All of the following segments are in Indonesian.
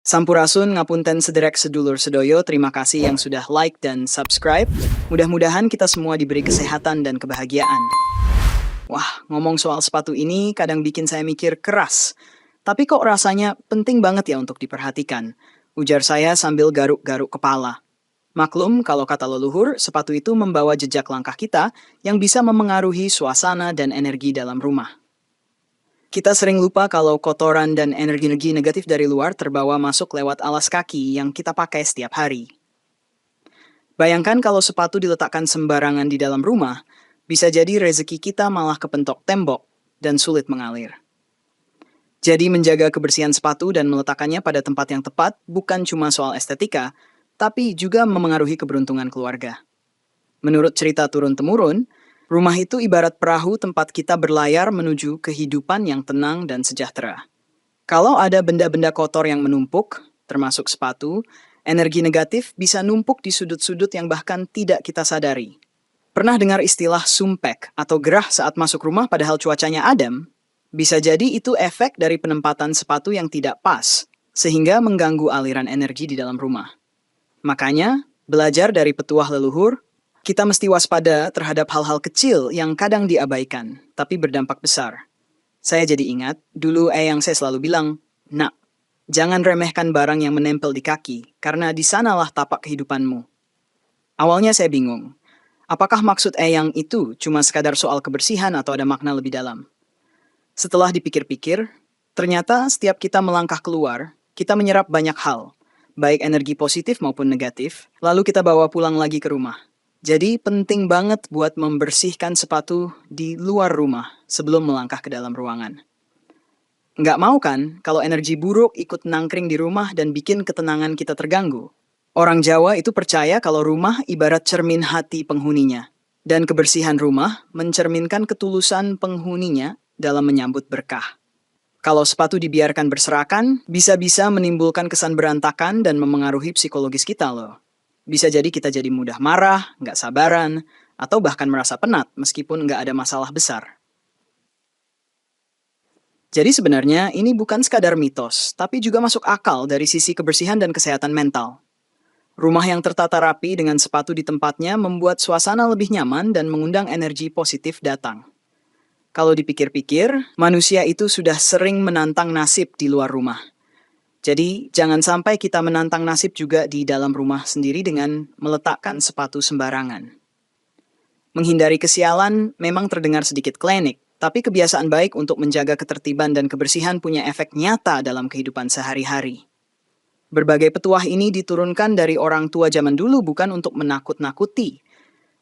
Sampurasun ngapunten sederek sedulur sedoyo, terima kasih yang sudah like dan subscribe. Mudah-mudahan kita semua diberi kesehatan dan kebahagiaan. Wah, ngomong soal sepatu ini kadang bikin saya mikir keras. Tapi kok rasanya penting banget ya untuk diperhatikan? Ujar saya sambil garuk-garuk kepala. Maklum, kalau kata leluhur, sepatu itu membawa jejak langkah kita yang bisa memengaruhi suasana dan energi dalam rumah. Kita sering lupa kalau kotoran dan energi-energi negatif dari luar terbawa masuk lewat alas kaki yang kita pakai setiap hari. Bayangkan kalau sepatu diletakkan sembarangan di dalam rumah, bisa jadi rezeki kita malah kepentok tembok dan sulit mengalir. Jadi menjaga kebersihan sepatu dan meletakkannya pada tempat yang tepat bukan cuma soal estetika, tapi juga memengaruhi keberuntungan keluarga. Menurut cerita turun-temurun, rumah itu ibarat perahu tempat kita berlayar menuju kehidupan yang tenang dan sejahtera. Kalau ada benda-benda kotor yang menumpuk, termasuk sepatu, energi negatif bisa numpuk di sudut-sudut yang bahkan tidak kita sadari. Pernah dengar istilah sumpek atau gerah saat masuk rumah padahal cuacanya adem? Bisa jadi itu efek dari penempatan sepatu yang tidak pas, sehingga mengganggu aliran energi di dalam rumah. Makanya, belajar dari petuah leluhur, kita mesti waspada terhadap hal-hal kecil yang kadang diabaikan, tapi berdampak besar. Saya jadi ingat, dulu eyang saya selalu bilang, "Nak, jangan remehkan barang yang menempel di kaki, karena di sanalah tapak kehidupanmu." Awalnya saya bingung, apakah maksud eyang itu cuma sekadar soal kebersihan atau ada makna lebih dalam? Setelah dipikir-pikir, ternyata setiap kita melangkah keluar, kita menyerap banyak hal, baik energi positif maupun negatif, lalu kita bawa pulang lagi ke rumah. Jadi penting banget buat membersihkan sepatu di luar rumah sebelum melangkah ke dalam ruangan. Nggak mau kan kalau energi buruk ikut nangkring di rumah dan bikin ketenangan kita terganggu? Orang Jawa itu percaya kalau rumah ibarat cermin hati penghuninya. Dan kebersihan rumah mencerminkan ketulusan penghuninya dalam menyambut berkah. Kalau sepatu dibiarkan berserakan, bisa-bisa menimbulkan kesan berantakan dan memengaruhi psikologis kita loh. Bisa jadi kita jadi mudah marah, nggak sabaran, atau bahkan merasa penat meskipun nggak ada masalah besar. Jadi sebenarnya ini bukan sekadar mitos, tapi juga masuk akal dari sisi kebersihan dan kesehatan mental. Rumah yang tertata rapi dengan sepatu di tempatnya membuat suasana lebih nyaman dan mengundang energi positif datang. Kalau dipikir-pikir, manusia itu sudah sering menantang nasib di luar rumah. Jadi, jangan sampai kita menantang nasib juga di dalam rumah sendiri dengan meletakkan sepatu sembarangan. Menghindari kesialan memang terdengar sedikit klinik, tapi kebiasaan baik untuk menjaga ketertiban dan kebersihan punya efek nyata dalam kehidupan sehari-hari. Berbagai petuah ini diturunkan dari orang tua zaman dulu bukan untuk menakut-nakuti,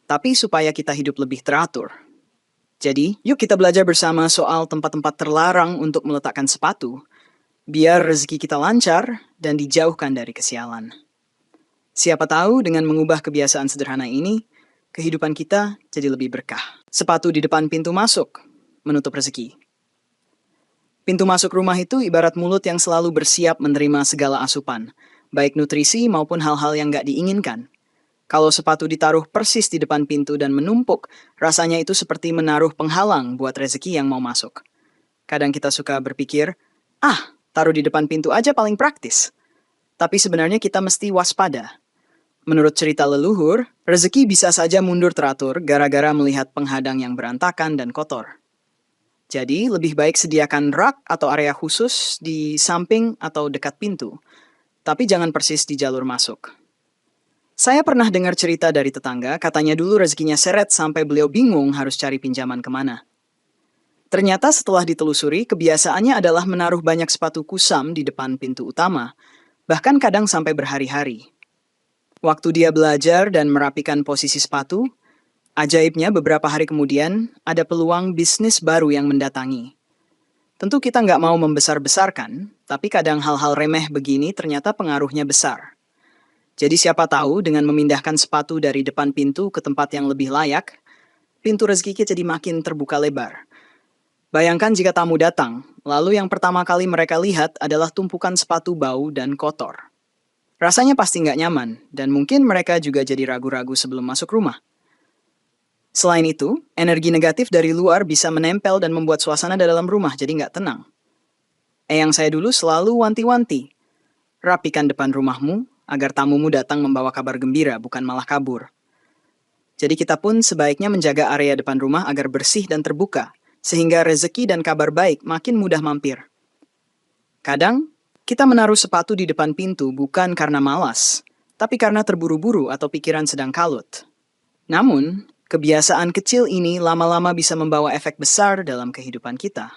tapi supaya kita hidup lebih teratur. Jadi, yuk kita belajar bersama soal tempat-tempat terlarang untuk meletakkan sepatu, biar rezeki kita lancar dan dijauhkan dari kesialan. Siapa tahu dengan mengubah kebiasaan sederhana ini, kehidupan kita jadi lebih berkah. Sepatu di depan pintu masuk, menutup rezeki. Pintu masuk rumah itu ibarat mulut yang selalu bersiap menerima segala asupan, baik nutrisi maupun hal-hal yang nggak diinginkan. Kalau sepatu ditaruh persis di depan pintu dan menumpuk, rasanya itu seperti menaruh penghalang buat rezeki yang mau masuk. Kadang kita suka berpikir, taruh di depan pintu aja paling praktis. Tapi sebenarnya kita mesti waspada. Menurut cerita leluhur, rezeki bisa saja mundur teratur gara-gara melihat penghadang yang berantakan dan kotor. Jadi, lebih baik sediakan rak atau area khusus di samping atau dekat pintu. Tapi jangan persis di jalur masuk. Saya pernah dengar cerita dari tetangga, katanya dulu rezekinya seret sampai beliau bingung harus cari pinjaman kemana. Ternyata setelah ditelusuri, kebiasaannya adalah menaruh banyak sepatu kusam di depan pintu utama, bahkan kadang sampai berhari-hari. Waktu dia belajar dan merapikan posisi sepatu, ajaibnya beberapa hari kemudian ada peluang bisnis baru yang mendatangi. Tentu kita nggak mau membesar-besarkan, tapi kadang hal-hal remeh begini ternyata pengaruhnya besar. Jadi siapa tahu dengan memindahkan sepatu dari depan pintu ke tempat yang lebih layak, pintu rezeki kita jadi makin terbuka lebar. Bayangkan jika tamu datang, lalu yang pertama kali mereka lihat adalah tumpukan sepatu bau dan kotor. Rasanya pasti nggak nyaman, dan mungkin mereka juga jadi ragu-ragu sebelum masuk rumah. Selain itu, energi negatif dari luar bisa menempel dan membuat suasana dalam rumah jadi nggak tenang. Eyang saya dulu selalu wanti-wanti, Rapikan depan rumahmu agar tamumu datang membawa kabar gembira, bukan malah kabur. Jadi kita pun sebaiknya menjaga area depan rumah agar bersih dan terbuka, sehingga rezeki dan kabar baik makin mudah mampir. Kadang, kita menaruh sepatu di depan pintu bukan karena malas, tapi karena terburu-buru atau pikiran sedang kalut. Namun, kebiasaan kecil ini lama-lama bisa membawa efek besar dalam kehidupan kita.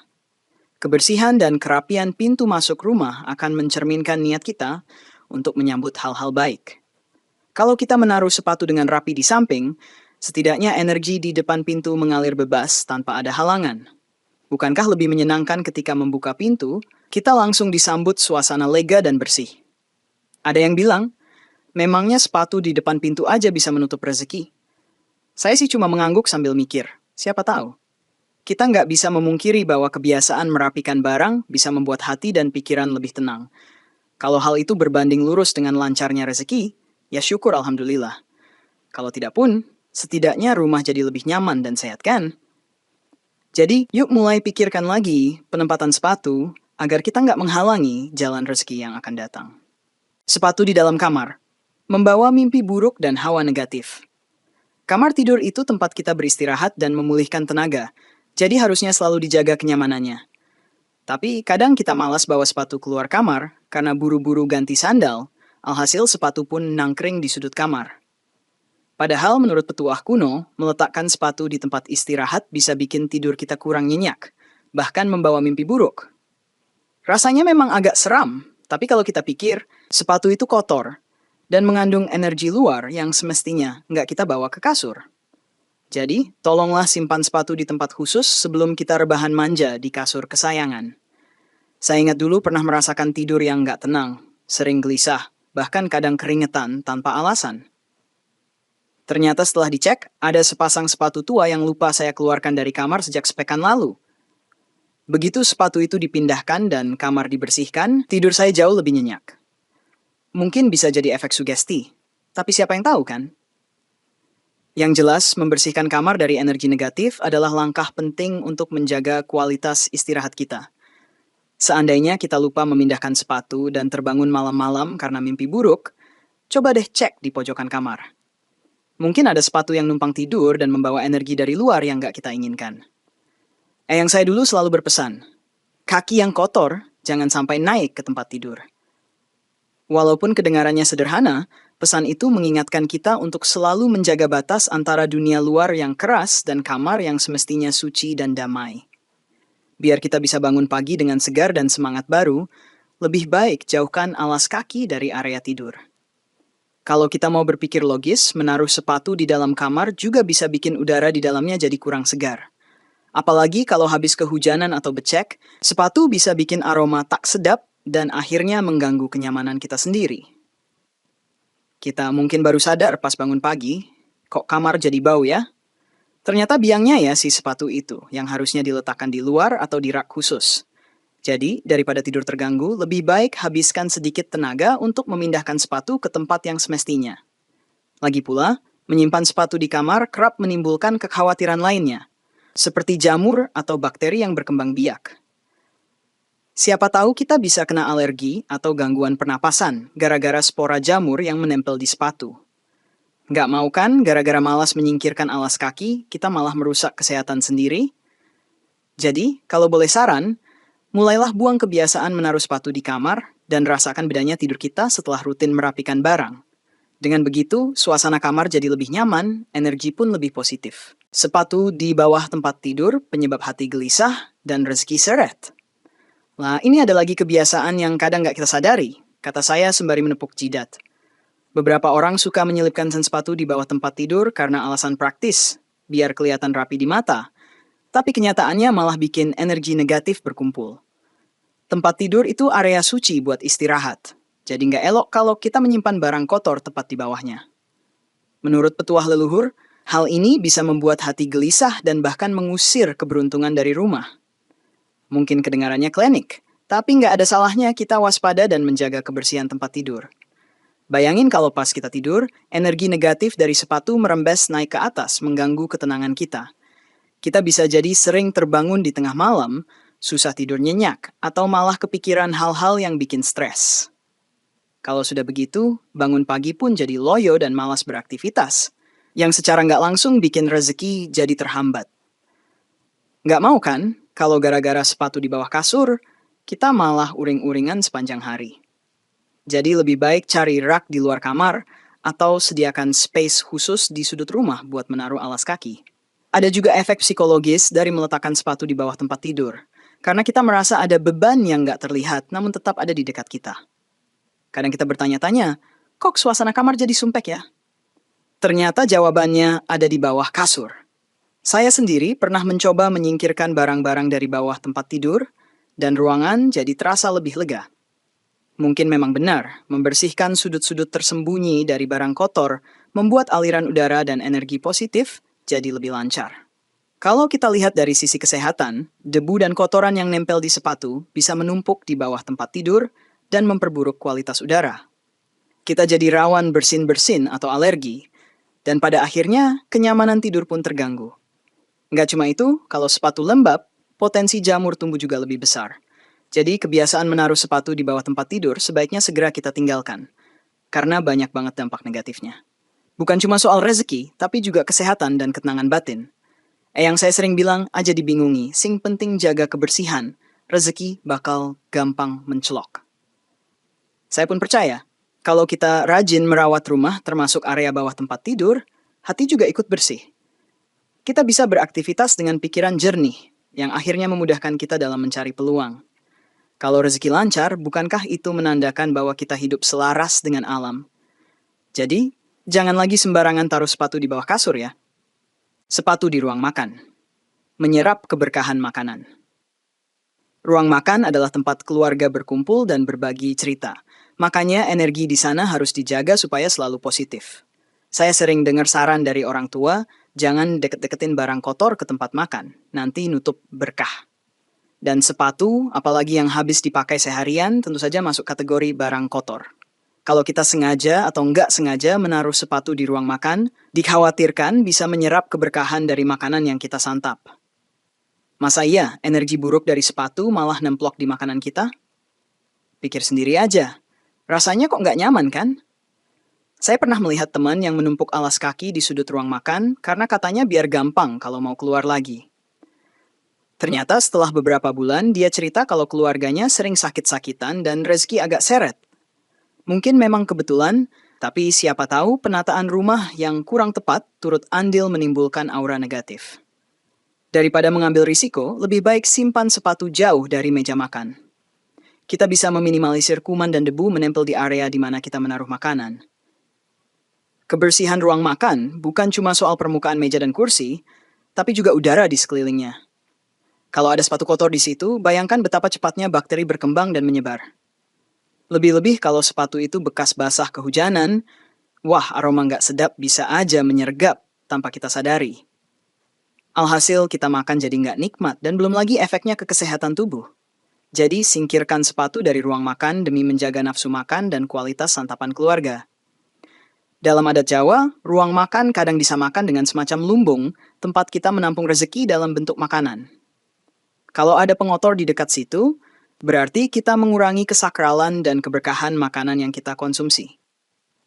Kebersihan dan kerapian pintu masuk rumah akan mencerminkan niat kita untuk menyambut hal-hal baik. Kalau kita menaruh sepatu dengan rapi di samping, setidaknya energi di depan pintu mengalir bebas tanpa ada halangan. Bukankah lebih menyenangkan ketika membuka pintu, kita langsung disambut suasana lega dan bersih? Ada yang bilang, memangnya sepatu di depan pintu aja bisa menutup rezeki. Saya sih cuma mengangguk sambil mikir, siapa tahu. Kita nggak bisa memungkiri bahwa kebiasaan merapikan barang bisa membuat hati dan pikiran lebih tenang. Kalau hal itu berbanding lurus dengan lancarnya rezeki, ya syukur alhamdulillah. Kalau tidak pun, setidaknya rumah jadi lebih nyaman dan sehat kan? Jadi, yuk mulai pikirkan lagi penempatan sepatu agar kita nggak menghalangi jalan rezeki yang akan datang. Sepatu di dalam kamar, membawa mimpi buruk dan hawa negatif. Kamar tidur itu tempat kita beristirahat dan memulihkan tenaga, jadi harusnya selalu dijaga kenyamanannya. Tapi kadang kita malas bawa sepatu keluar kamar karena buru-buru ganti sandal, alhasil sepatu pun nangkring di sudut kamar. Padahal menurut petuah kuno, meletakkan sepatu di tempat istirahat bisa bikin tidur kita kurang nyenyak, bahkan membawa mimpi buruk. Rasanya memang agak seram, tapi kalau kita pikir, sepatu itu kotor dan mengandung energi luar yang semestinya nggak kita bawa ke kasur. Jadi, tolonglah simpan sepatu di tempat khusus sebelum kita rebahan manja di kasur kesayangan. Saya ingat dulu pernah merasakan tidur yang nggak tenang, sering gelisah, bahkan kadang keringetan tanpa alasan. Ternyata setelah dicek, ada sepasang sepatu tua yang lupa saya keluarkan dari kamar sejak sepekan lalu. Begitu sepatu itu dipindahkan dan kamar dibersihkan, tidur saya jauh lebih nyenyak. Mungkin bisa jadi efek sugesti, tapi siapa yang tahu kan? Yang jelas, membersihkan kamar dari energi negatif adalah langkah penting untuk menjaga kualitas istirahat kita. Seandainya kita lupa memindahkan sepatu dan terbangun malam-malam karena mimpi buruk, coba deh cek di pojokan kamar. Mungkin ada sepatu yang numpang tidur dan membawa energi dari luar yang nggak kita inginkan. Yang saya dulu selalu berpesan, kaki yang kotor jangan sampai naik ke tempat tidur. Walaupun kedengarannya sederhana, pesan itu mengingatkan kita untuk selalu menjaga batas antara dunia luar yang keras dan kamar yang semestinya suci dan damai. Biar kita bisa bangun pagi dengan segar dan semangat baru, lebih baik jauhkan alas kaki dari area tidur. Kalau kita mau berpikir logis, menaruh sepatu di dalam kamar juga bisa bikin udara di dalamnya jadi kurang segar. Apalagi kalau habis kehujanan atau becek, sepatu bisa bikin aroma tak sedap dan akhirnya mengganggu kenyamanan kita sendiri. Kita mungkin baru sadar pas bangun pagi, kok kamar jadi bau ya? Ternyata biangnya ya si sepatu itu, yang harusnya diletakkan di luar atau di rak khusus. Jadi, daripada tidur terganggu, lebih baik habiskan sedikit tenaga untuk memindahkan sepatu ke tempat yang semestinya. Lagi pula, menyimpan sepatu di kamar kerap menimbulkan kekhawatiran lainnya, seperti jamur atau bakteri yang berkembang biak. Siapa tahu kita bisa kena alergi atau gangguan pernapasan gara-gara spora jamur yang menempel di sepatu. Nggak mau kan gara-gara malas menyingkirkan alas kaki, kita malah merusak kesehatan sendiri? Jadi, kalau boleh saran, mulailah buang kebiasaan menaruh sepatu di kamar dan rasakan bedanya tidur kita setelah rutin merapikan barang. Dengan begitu, suasana kamar jadi lebih nyaman, energi pun lebih positif. Sepatu di bawah tempat tidur penyebab hati gelisah dan rezeki seret. Nah, ini ada lagi kebiasaan yang kadang nggak kita sadari, kata saya sembari menepuk jidat. Beberapa orang suka menyelipkan sepatu di bawah tempat tidur karena alasan praktis, biar kelihatan rapi di mata. Tapi kenyataannya malah bikin energi negatif berkumpul. Tempat tidur itu area suci buat istirahat, jadi nggak elok kalau kita menyimpan barang kotor tepat di bawahnya. Menurut petuah leluhur, hal ini bisa membuat hati gelisah dan bahkan mengusir keberuntungan dari rumah. Mungkin kedengarannya klinik, tapi nggak ada salahnya kita waspada dan menjaga kebersihan tempat tidur. Bayangin kalau pas kita tidur, energi negatif dari sepatu merembes naik ke atas mengganggu ketenangan kita. Kita bisa jadi sering terbangun di tengah malam, susah tidur nyenyak, atau malah kepikiran hal-hal yang bikin stres. Kalau sudah begitu, bangun pagi pun jadi loyo dan malas beraktivitas, yang secara nggak langsung bikin rezeki jadi terhambat. Nggak mau kan, kalau gara-gara sepatu di bawah kasur, kita malah uring-uringan sepanjang hari. Jadi lebih baik cari rak di luar kamar, atau sediakan space khusus di sudut rumah buat menaruh alas kaki. Ada juga efek psikologis dari meletakkan sepatu di bawah tempat tidur, karena kita merasa ada beban yang nggak terlihat namun tetap ada di dekat kita. Kadang kita bertanya-tanya, kok suasana kamar jadi sumpek ya? Ternyata jawabannya ada di bawah kasur. Saya sendiri pernah mencoba menyingkirkan barang-barang dari bawah tempat tidur, dan ruangan jadi terasa lebih lega. Mungkin memang benar, membersihkan sudut-sudut tersembunyi dari barang kotor membuat aliran udara dan energi positif jadi lebih lancar. Kalau kita lihat dari sisi kesehatan, debu dan kotoran yang nempel di sepatu bisa menumpuk di bawah tempat tidur dan memperburuk kualitas udara. Kita jadi rawan bersin-bersin atau alergi, dan pada akhirnya kenyamanan tidur pun terganggu. Nggak cuma itu, kalau sepatu lembab, potensi jamur tumbuh juga lebih besar. Jadi kebiasaan menaruh sepatu di bawah tempat tidur sebaiknya segera kita tinggalkan, karena banyak banget dampak negatifnya. Bukan cuma soal rezeki, tapi juga kesehatan dan ketenangan batin. Yang saya sering bilang, aja dibingungi, sing penting jaga kebersihan, rezeki bakal gampang mencelok. Saya pun percaya, kalau kita rajin merawat rumah termasuk area bawah tempat tidur, hati juga ikut bersih. Kita bisa beraktivitas dengan pikiran jernih, yang akhirnya memudahkan kita dalam mencari peluang. Kalau rezeki lancar, bukankah itu menandakan bahwa kita hidup selaras dengan alam? Jadi, jangan lagi sembarangan taruh sepatu di bawah kasur ya. Sepatu di ruang makan. Menyerap keberkahan makanan. Ruang makan adalah tempat keluarga berkumpul dan berbagi cerita. Makanya energi di sana harus dijaga supaya selalu positif. Saya sering dengar saran dari orang tua, jangan deket-deketin barang kotor ke tempat makan, nanti nutup berkah. Dan sepatu, apalagi yang habis dipakai seharian, tentu saja masuk kategori barang kotor. Kalau kita sengaja atau nggak sengaja menaruh sepatu di ruang makan, dikhawatirkan bisa menyerap keberkahan dari makanan yang kita santap. Masa iya energi buruk dari sepatu malah nemplok di makanan kita? Pikir sendiri aja. Rasanya kok nggak nyaman kan? Saya pernah melihat teman yang menumpuk alas kaki di sudut ruang makan karena katanya biar gampang kalau mau keluar lagi. Ternyata setelah beberapa bulan dia cerita kalau keluarganya sering sakit-sakitan dan rezeki agak seret. Mungkin memang kebetulan, tapi siapa tahu penataan rumah yang kurang tepat turut andil menimbulkan aura negatif. Daripada mengambil risiko, lebih baik simpan sepatu jauh dari meja makan. Kita bisa meminimalisir kuman dan debu menempel di area di mana kita menaruh makanan. Kebersihan ruang makan bukan cuma soal permukaan meja dan kursi, tapi juga udara di sekelilingnya. Kalau ada sepatu kotor di situ, bayangkan betapa cepatnya bakteri berkembang dan menyebar. Lebih-lebih kalau sepatu itu bekas basah kehujanan, wah aroma nggak sedap bisa aja menyergap tanpa kita sadari. Alhasil kita makan jadi nggak nikmat dan belum lagi efeknya ke kesehatan tubuh. Jadi singkirkan sepatu dari ruang makan demi menjaga nafsu makan dan kualitas santapan keluarga. Dalam adat Jawa, ruang makan kadang disamakan dengan semacam lumbung, tempat kita menampung rezeki dalam bentuk makanan. Kalau ada pengotor di dekat situ, berarti kita mengurangi kesakralan dan keberkahan makanan yang kita konsumsi.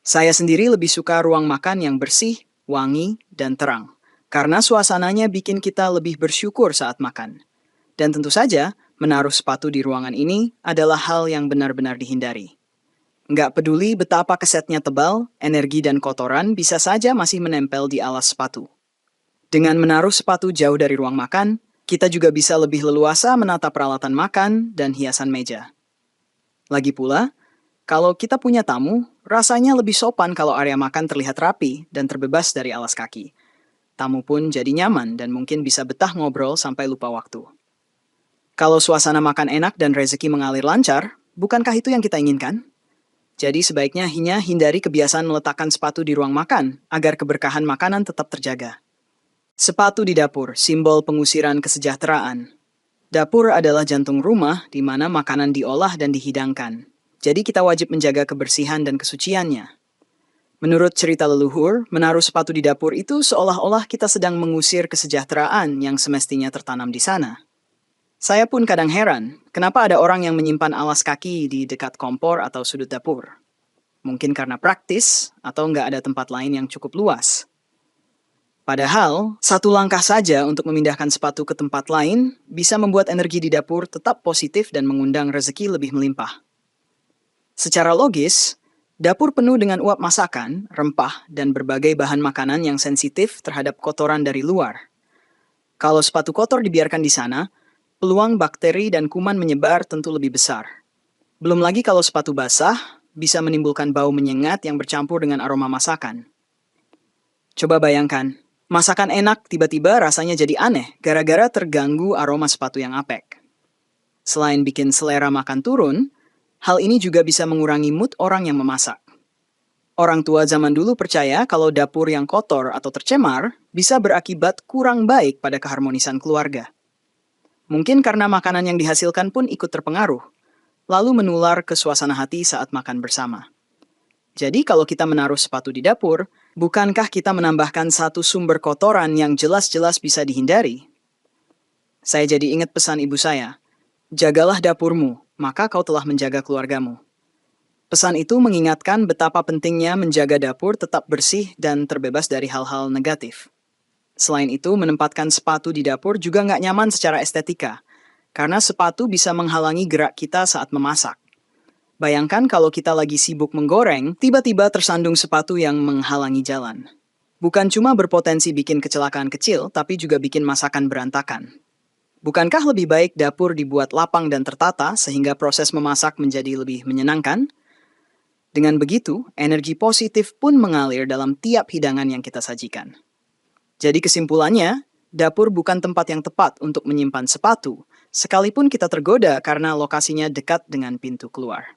Saya sendiri lebih suka ruang makan yang bersih, wangi, dan terang, karena suasananya bikin kita lebih bersyukur saat makan. Dan tentu saja, menaruh sepatu di ruangan ini adalah hal yang benar-benar dihindari. Nggak peduli betapa kesetnya tebal, energi dan kotoran bisa saja masih menempel di alas sepatu. Dengan menaruh sepatu jauh dari ruang makan, kita juga bisa lebih leluasa menata peralatan makan dan hiasan meja. Lagi pula, kalau kita punya tamu, rasanya lebih sopan kalau area makan terlihat rapi dan terbebas dari alas kaki. Tamu pun jadi nyaman dan mungkin bisa betah ngobrol sampai lupa waktu. Kalau suasana makan enak dan rezeki mengalir lancar, bukankah itu yang kita inginkan? Jadi sebaiknya hindari kebiasaan meletakkan sepatu di ruang makan agar keberkahan makanan tetap terjaga. Sepatu di dapur, simbol pengusiran kesejahteraan. Dapur adalah jantung rumah di mana makanan diolah dan dihidangkan. Jadi kita wajib menjaga kebersihan dan kesuciannya. Menurut cerita leluhur, menaruh sepatu di dapur itu seolah-olah kita sedang mengusir kesejahteraan yang semestinya tertanam di sana. Saya pun kadang heran, kenapa ada orang yang menyimpan alas kaki di dekat kompor atau sudut dapur. Mungkin karena praktis atau nggak ada tempat lain yang cukup luas. Padahal, satu langkah saja untuk memindahkan sepatu ke tempat lain bisa membuat energi di dapur tetap positif dan mengundang rezeki lebih melimpah. Secara logis, dapur penuh dengan uap masakan, rempah, dan berbagai bahan makanan yang sensitif terhadap kotoran dari luar. Kalau sepatu kotor dibiarkan di sana, peluang bakteri dan kuman menyebar tentu lebih besar. Belum lagi kalau sepatu basah, bisa menimbulkan bau menyengat yang bercampur dengan aroma masakan. Coba bayangkan, masakan enak tiba-tiba rasanya jadi aneh gara-gara terganggu aroma sepatu yang apek. Selain bikin selera makan turun, hal ini juga bisa mengurangi mood orang yang memasak. Orang tua zaman dulu percaya kalau dapur yang kotor atau tercemar bisa berakibat kurang baik pada keharmonisan keluarga. Mungkin karena makanan yang dihasilkan pun ikut terpengaruh, lalu menular ke suasana hati saat makan bersama. Jadi kalau kita menaruh sepatu di dapur, bukankah kita menambahkan satu sumber kotoran yang jelas-jelas bisa dihindari? Saya jadi ingat pesan ibu saya, jagalah dapurmu, maka kau telah menjaga keluargamu. Pesan itu mengingatkan betapa pentingnya menjaga dapur tetap bersih dan terbebas dari hal-hal negatif. Selain itu, menempatkan sepatu di dapur juga nggak nyaman secara estetika, karena sepatu bisa menghalangi gerak kita saat memasak. Bayangkan kalau kita lagi sibuk menggoreng, tiba-tiba tersandung sepatu yang menghalangi jalan. Bukan cuma berpotensi bikin kecelakaan kecil, tapi juga bikin masakan berantakan. Bukankah lebih baik dapur dibuat lapang dan tertata sehingga proses memasak menjadi lebih menyenangkan? Dengan begitu, energi positif pun mengalir dalam tiap hidangan yang kita sajikan. Jadi kesimpulannya, dapur bukan tempat yang tepat untuk menyimpan sepatu, sekalipun kita tergoda karena lokasinya dekat dengan pintu keluar.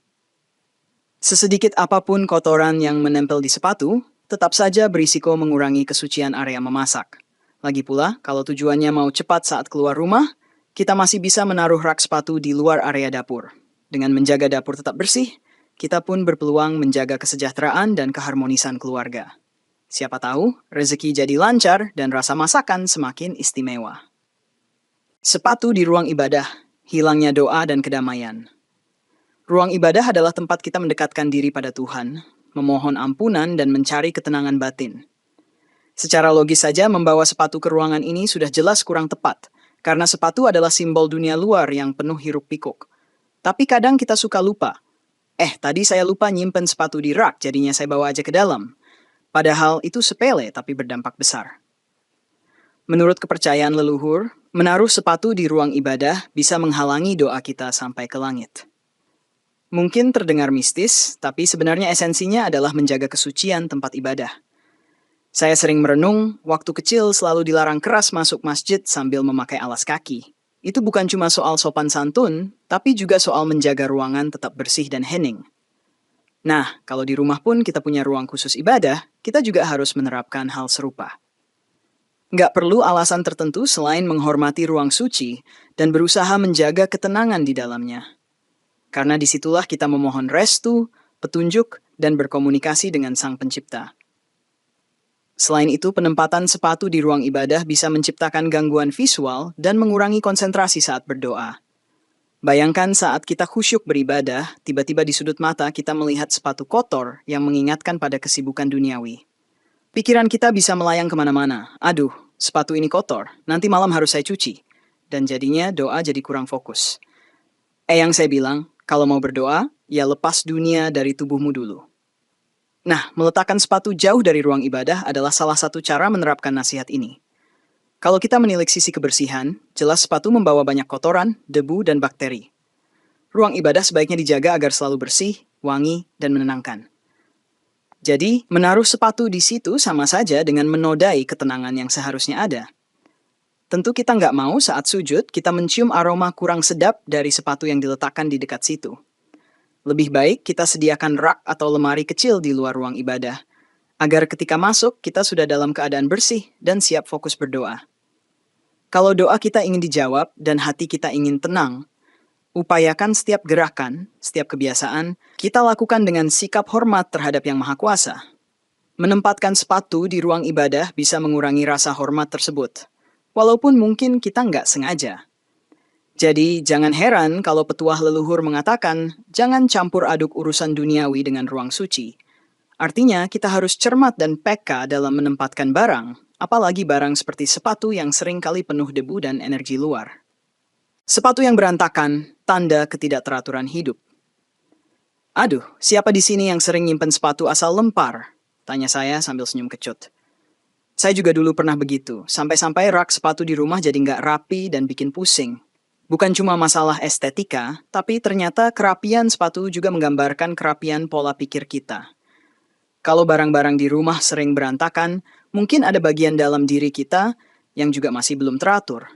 Sesedikit apapun kotoran yang menempel di sepatu, tetap saja berisiko mengurangi kesucian area memasak. Lagi pula, kalau tujuannya mau cepat saat keluar rumah, kita masih bisa menaruh rak sepatu di luar area dapur. Dengan menjaga dapur tetap bersih, kita pun berpeluang menjaga kesejahteraan dan keharmonisan keluarga. Siapa tahu, rezeki jadi lancar dan rasa masakan semakin istimewa. Sepatu di ruang ibadah, hilangnya doa dan kedamaian. Ruang ibadah adalah tempat kita mendekatkan diri pada Tuhan, memohon ampunan dan mencari ketenangan batin. Secara logis saja membawa sepatu ke ruangan ini sudah jelas kurang tepat, karena sepatu adalah simbol dunia luar yang penuh hiruk-pikuk. Tapi kadang kita suka lupa. Tadi saya lupa nyimpen sepatu di rak, jadinya saya bawa aja ke dalam. Padahal itu sepele tapi berdampak besar. Menurut kepercayaan leluhur, menaruh sepatu di ruang ibadah bisa menghalangi doa kita sampai ke langit. Mungkin terdengar mistis, tapi sebenarnya esensinya adalah menjaga kesucian tempat ibadah. Saya sering merenung, waktu kecil selalu dilarang keras masuk masjid sambil memakai alas kaki. Itu bukan cuma soal sopan santun, tapi juga soal menjaga ruangan tetap bersih dan hening. Nah, kalau di rumah pun kita punya ruang khusus ibadah, kita juga harus menerapkan hal serupa. Nggak perlu alasan tertentu selain menghormati ruang suci dan berusaha menjaga ketenangan di dalamnya. Karena disitulah kita memohon restu, petunjuk, dan berkomunikasi dengan Sang Pencipta. Selain itu, penempatan sepatu di ruang ibadah bisa menciptakan gangguan visual dan mengurangi konsentrasi saat berdoa. Bayangkan saat kita khusyuk beribadah, tiba-tiba di sudut mata kita melihat sepatu kotor yang mengingatkan pada kesibukan duniawi. Pikiran kita bisa melayang kemana-mana. Aduh, sepatu ini kotor, nanti malam harus saya cuci. Dan jadinya doa jadi kurang fokus. Yang saya bilang, kalau mau berdoa, ya lepas dunia dari tubuhmu dulu. Nah, meletakkan sepatu jauh dari ruang ibadah adalah salah satu cara menerapkan nasihat ini. Kalau kita menilik sisi kebersihan, jelas sepatu membawa banyak kotoran, debu, dan bakteri. Ruang ibadah sebaiknya dijaga agar selalu bersih, wangi, dan menenangkan. Jadi, menaruh sepatu di situ sama saja dengan menodai ketenangan yang seharusnya ada. Tentu kita nggak mau saat sujud, kita mencium aroma kurang sedap dari sepatu yang diletakkan di dekat situ. Lebih baik kita sediakan rak atau lemari kecil di luar ruang ibadah, agar ketika masuk kita sudah dalam keadaan bersih dan siap fokus berdoa. Kalau doa kita ingin dijawab dan hati kita ingin tenang, upayakan setiap gerakan, setiap kebiasaan, kita lakukan dengan sikap hormat terhadap Yang Maha Kuasa. Menempatkan sepatu di ruang ibadah bisa mengurangi rasa hormat tersebut, walaupun mungkin kita nggak sengaja. Jadi, jangan heran kalau petuah leluhur mengatakan, jangan campur aduk urusan duniawi dengan ruang suci. Artinya, kita harus cermat dan peka dalam menempatkan barang, apalagi barang seperti sepatu yang sering kali penuh debu dan energi luar. Sepatu yang berantakan, tanda ketidakteraturan hidup. Aduh, siapa di sini yang sering nyimpen sepatu asal lempar? Tanya saya sambil senyum kecut. Saya juga dulu pernah begitu, sampai-sampai rak sepatu di rumah jadi nggak rapi dan bikin pusing. Bukan cuma masalah estetika, tapi ternyata kerapian sepatu juga menggambarkan kerapian pola pikir kita. Kalau barang-barang di rumah sering berantakan, mungkin ada bagian dalam diri kita yang juga masih belum teratur.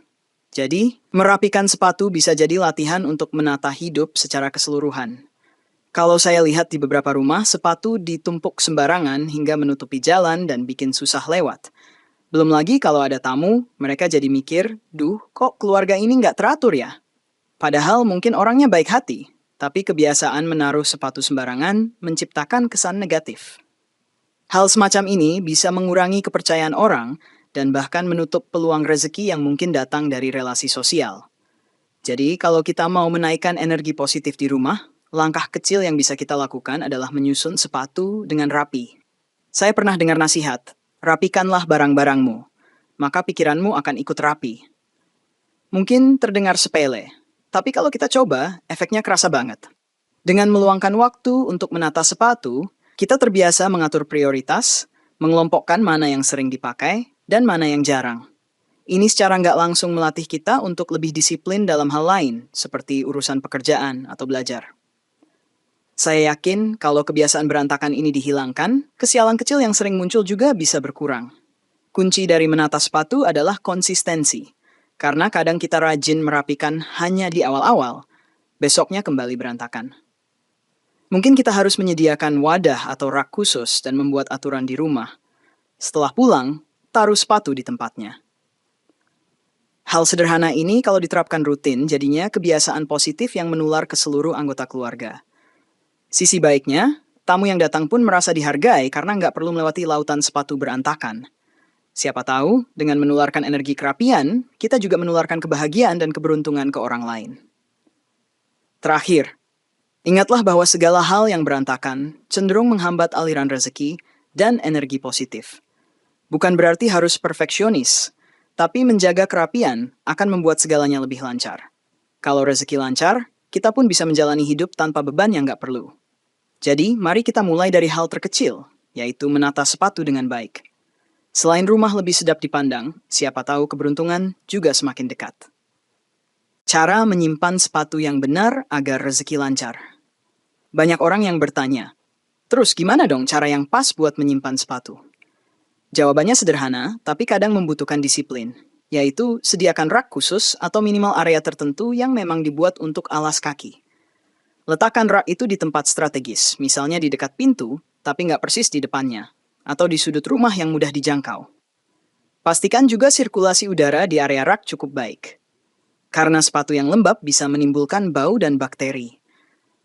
Jadi, merapikan sepatu bisa jadi latihan untuk menata hidup secara keseluruhan. Kalau saya lihat di beberapa rumah, sepatu ditumpuk sembarangan hingga menutupi jalan dan bikin susah lewat. Belum lagi kalau ada tamu, mereka jadi mikir, duh kok keluarga ini nggak teratur ya? Padahal mungkin orangnya baik hati, tapi kebiasaan menaruh sepatu sembarangan menciptakan kesan negatif. Hal semacam ini bisa mengurangi kepercayaan orang dan bahkan menutup peluang rezeki yang mungkin datang dari relasi sosial. Jadi, kalau kita mau menaikkan energi positif di rumah, langkah kecil yang bisa kita lakukan adalah menyusun sepatu dengan rapi. Saya pernah dengar nasihat, rapikanlah barang-barangmu, maka pikiranmu akan ikut rapi. Mungkin terdengar sepele, tapi kalau kita coba, efeknya kerasa banget. Dengan meluangkan waktu untuk menata sepatu, kita terbiasa mengatur prioritas, mengelompokkan mana yang sering dipakai, dan mana yang jarang. Ini secara nggak langsung melatih kita untuk lebih disiplin dalam hal lain, seperti urusan pekerjaan atau belajar. Saya yakin kalau kebiasaan berantakan ini dihilangkan, kesialan kecil yang sering muncul juga bisa berkurang. Kunci dari menata sepatu adalah konsistensi, karena kadang kita rajin merapikan hanya di awal-awal, besoknya kembali berantakan. Mungkin kita harus menyediakan wadah atau rak khusus dan membuat aturan di rumah. Setelah pulang, taruh sepatu di tempatnya. Hal sederhana ini kalau diterapkan rutin, jadinya kebiasaan positif yang menular ke seluruh anggota keluarga. Sisi baiknya, tamu yang datang pun merasa dihargai karena nggak perlu melewati lautan sepatu berantakan. Siapa tahu, dengan menularkan energi kerapian, kita juga menularkan kebahagiaan dan keberuntungan ke orang lain. Terakhir, ingatlah bahwa segala hal yang berantakan cenderung menghambat aliran rezeki dan energi positif. Bukan berarti harus perfeksionis, tapi menjaga kerapian akan membuat segalanya lebih lancar. Kalau rezeki lancar, kita pun bisa menjalani hidup tanpa beban yang nggak perlu. Jadi, mari kita mulai dari hal terkecil, yaitu menata sepatu dengan baik. Selain rumah lebih sedap dipandang, siapa tahu keberuntungan juga semakin dekat. Cara menyimpan sepatu yang benar agar rezeki lancar. Banyak orang yang bertanya, terus gimana dong cara yang pas buat menyimpan sepatu? Jawabannya sederhana, tapi kadang membutuhkan disiplin, yaitu sediakan rak khusus atau minimal area tertentu yang memang dibuat untuk alas kaki. Letakkan rak itu di tempat strategis, misalnya di dekat pintu, tapi nggak persis di depannya, atau di sudut rumah yang mudah dijangkau. Pastikan juga sirkulasi udara di area rak cukup baik. Karena sepatu yang lembab bisa menimbulkan bau dan bakteri.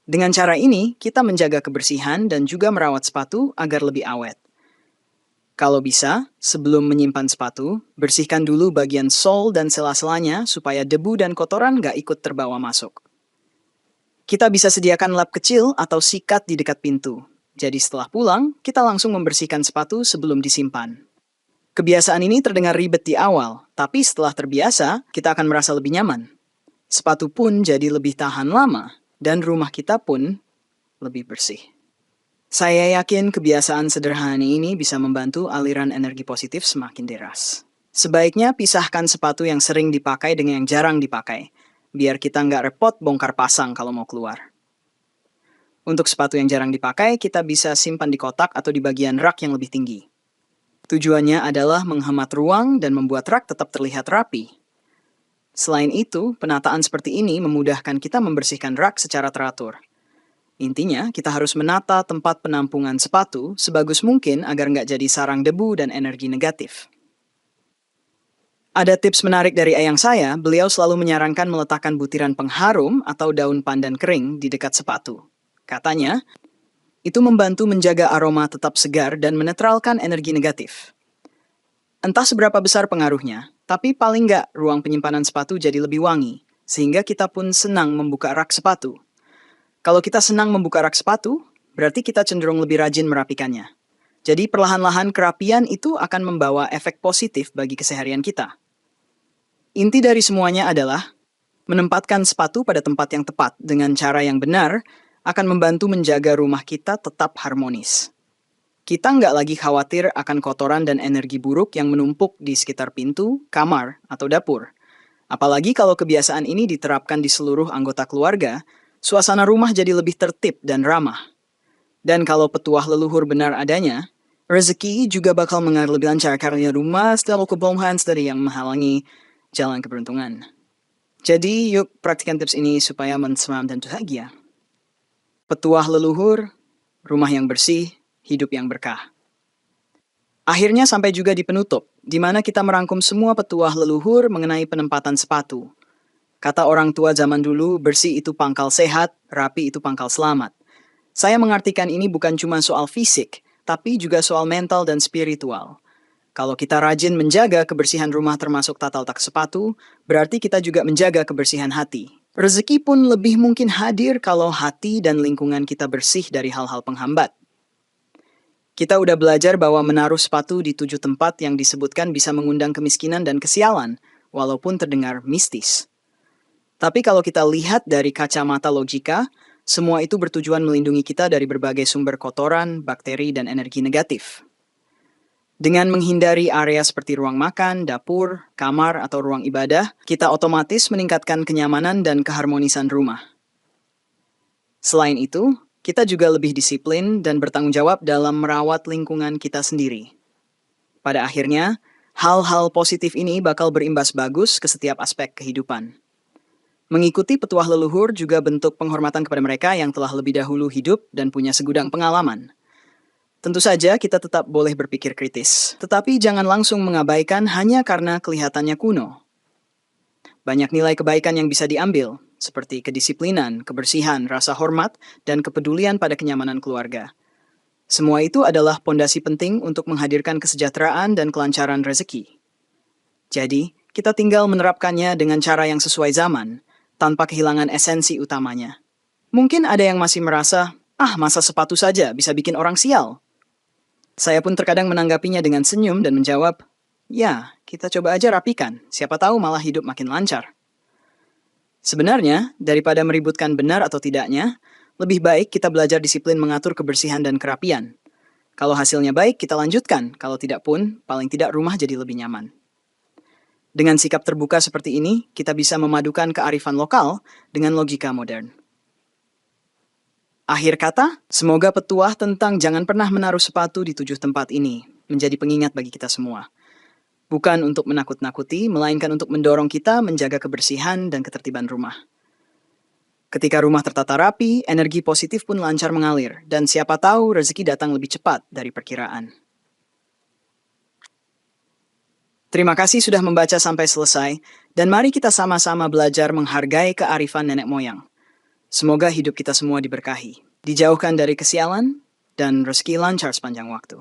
Dengan cara ini, kita menjaga kebersihan dan juga merawat sepatu agar lebih awet. Kalau bisa, sebelum menyimpan sepatu, bersihkan dulu bagian sol dan sela-selanya supaya debu dan kotoran nggak ikut terbawa masuk. Kita bisa sediakan lap kecil atau sikat di dekat pintu. Jadi setelah pulang, kita langsung membersihkan sepatu sebelum disimpan. Kebiasaan ini terdengar ribet di awal, tapi setelah terbiasa, kita akan merasa lebih nyaman. Sepatu pun jadi lebih tahan lama, dan rumah kita pun lebih bersih. Saya yakin kebiasaan sederhana ini bisa membantu aliran energi positif semakin deras. Sebaiknya pisahkan sepatu yang sering dipakai dengan yang jarang dipakai, biar kita nggak repot bongkar pasang kalau mau keluar. Untuk sepatu yang jarang dipakai, kita bisa simpan di kotak atau di bagian rak yang lebih tinggi. Tujuannya adalah menghemat ruang dan membuat rak tetap terlihat rapi. Selain itu, penataan seperti ini memudahkan kita membersihkan rak secara teratur. Intinya, kita harus menata tempat penampungan sepatu sebagus mungkin agar nggak jadi sarang debu dan energi negatif. Ada tips menarik dari ayang saya, beliau selalu menyarankan meletakkan butiran pengharum atau daun pandan kering di dekat sepatu. Katanya, itu membantu menjaga aroma tetap segar dan menetralkan energi negatif. Entah seberapa besar pengaruhnya, tapi paling nggak ruang penyimpanan sepatu jadi lebih wangi, sehingga kita pun senang membuka rak sepatu. Kalau kita senang membuka rak sepatu, berarti kita cenderung lebih rajin merapikannya. Jadi perlahan-lahan kerapian itu akan membawa efek positif bagi keseharian kita. Inti dari semuanya adalah menempatkan sepatu pada tempat yang tepat dengan cara yang benar akan membantu menjaga rumah kita tetap harmonis. Kita nggak lagi khawatir akan kotoran dan energi buruk yang menumpuk di sekitar pintu, kamar, atau dapur. Apalagi kalau kebiasaan ini diterapkan di seluruh anggota keluarga, suasana rumah jadi lebih tertib dan ramah. Dan kalau petuah leluhur benar adanya, rezeki juga bakal mengalir lebih lancar karena rumah selalu kebohongan dari yang menghalangi jalan keberuntungan. Jadi yuk praktikan tips ini supaya menselam dan bahagia. Petuah leluhur, rumah yang bersih, hidup yang berkah. Akhirnya sampai juga di penutup, di mana kita merangkum semua petuah leluhur mengenai penempatan sepatu. Kata orang tua zaman dulu, bersih itu pangkal sehat, rapi itu pangkal selamat. Saya mengartikan ini bukan cuma soal fisik, tapi juga soal mental dan spiritual. Kalau kita rajin menjaga kebersihan rumah termasuk tata letak sepatu, berarti kita juga menjaga kebersihan hati. Rezeki pun lebih mungkin hadir kalau hati dan lingkungan kita bersih dari hal-hal penghambat. Kita udah belajar bahwa menaruh sepatu di 7 tempat yang disebutkan bisa mengundang kemiskinan dan kesialan, walaupun terdengar mistis. Tapi kalau kita lihat dari kacamata logika, semua itu bertujuan melindungi kita dari berbagai sumber kotoran, bakteri, dan energi negatif. Dengan menghindari area seperti ruang makan, dapur, kamar, atau ruang ibadah, kita otomatis meningkatkan kenyamanan dan keharmonisan rumah. Selain itu, kita juga lebih disiplin dan bertanggung jawab dalam merawat lingkungan kita sendiri. Pada akhirnya, hal-hal positif ini bakal berimbas bagus ke setiap aspek kehidupan. Mengikuti petuah leluhur juga bentuk penghormatan kepada mereka yang telah lebih dahulu hidup dan punya segudang pengalaman. Tentu saja kita tetap boleh berpikir kritis, tetapi jangan langsung mengabaikan hanya karena kelihatannya kuno. Banyak nilai kebaikan yang bisa diambil, seperti kedisiplinan, kebersihan, rasa hormat, dan kepedulian pada kenyamanan keluarga. Semua itu adalah pondasi penting untuk menghadirkan kesejahteraan dan kelancaran rezeki. Jadi, kita tinggal menerapkannya dengan cara yang sesuai zaman, tanpa kehilangan esensi utamanya. Mungkin ada yang masih merasa, masa sepatu saja bisa bikin orang sial. Saya pun terkadang menanggapinya dengan senyum dan menjawab, ya, kita coba aja rapikan, siapa tahu malah hidup makin lancar. Sebenarnya, daripada meributkan benar atau tidaknya, lebih baik kita belajar disiplin mengatur kebersihan dan kerapian. Kalau hasilnya baik, kita lanjutkan. Kalau tidak pun, paling tidak rumah jadi lebih nyaman. Dengan sikap terbuka seperti ini, kita bisa memadukan kearifan lokal dengan logika modern. Akhir kata, semoga petuah tentang jangan pernah menaruh sepatu di 7 tempat ini menjadi pengingat bagi kita semua. Bukan untuk menakut-nakuti, melainkan untuk mendorong kita menjaga kebersihan dan ketertiban rumah. Ketika rumah tertata rapi, energi positif pun lancar mengalir, dan siapa tahu rezeki datang lebih cepat dari perkiraan. Terima kasih sudah membaca sampai selesai, dan mari kita sama-sama belajar menghargai kearifan nenek moyang. Semoga hidup kita semua diberkahi, dijauhkan dari kesialan, dan rezeki lancar sepanjang waktu.